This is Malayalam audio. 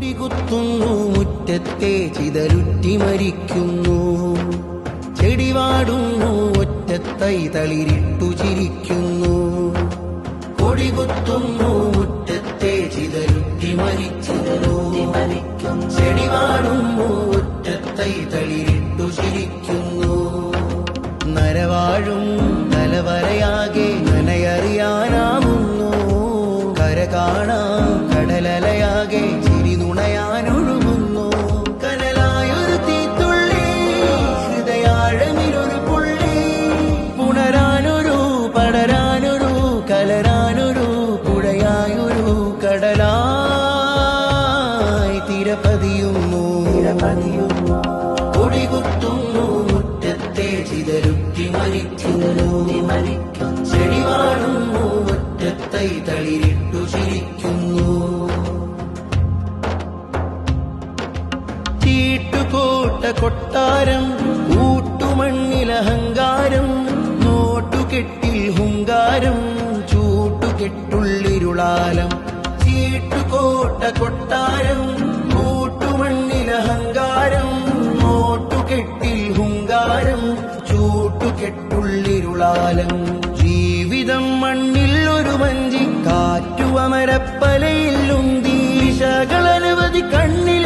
കൊടികുത്തുന്നു മുറ്റത്തെ ചിതലുറ്റി മരിക്കുന്നു. ചെടിവാടുന്നു ഒറ്റത്തൈ തളിരിട്ടു ചിരിക്കുന്നു. കൊടികുത്തുന്നു മുറ്റത്തെ ചിതലുറ്റി മരിക്കുന്നു. ചെടിവാടുന്നു ഒറ്റത്തൈ തളിരിട്ടു ചിരിക്കുന്നു. നരവാഴും തലവരയാകെ നനയറിയാനാവുന്നു. കര കാണാം കടലലയാകെ ചിരിനുണയാനൊഴുകുന്നു. കനലായൊരു തീത്തുള്ളി ഹൃദയാഴമിലൊരു പുള്ളി. പുണരാനൊരു പടരാനൊരു കലരാനൊരു പുഴയായൊരു കടലായി തിരപതിയുന്നു. കൊടികുത്തുന്നു മുറ്റത്തെ ചിതലുറ്റി മരിക്കുന്നു. ചെടിവാടുന്നു ഒറ്റത്തൈ തളിരിട്ടു ചിരിക്കുന്നു. ചീട്ടുകോട്ട കൊട്ടാരം കൂട്ടുമണ്ണിലഹങ്കാരം. നോട്ടുകെട്ടിൽ ഹുങ്കാരം ചൂട്ടുകെട്ടുള്ളിരുളാലം. ചീട്ടുകോട്ട കൊട്ടാരം കൂട്ടുമണ്ണിലഹങ്കാരം. നോട്ടുകെട്ടിൽ ഹുങ്കാരം ചൂട്ടുകെട്ടുള്ളിരുളാലം. ജീവിതം മണ്ണിൽ ഒരു വഞ്ചി കാറ്റുവമരപ്പലയിൽ ഉന്തി. ദിശകളനവധി കണ്ണിൽ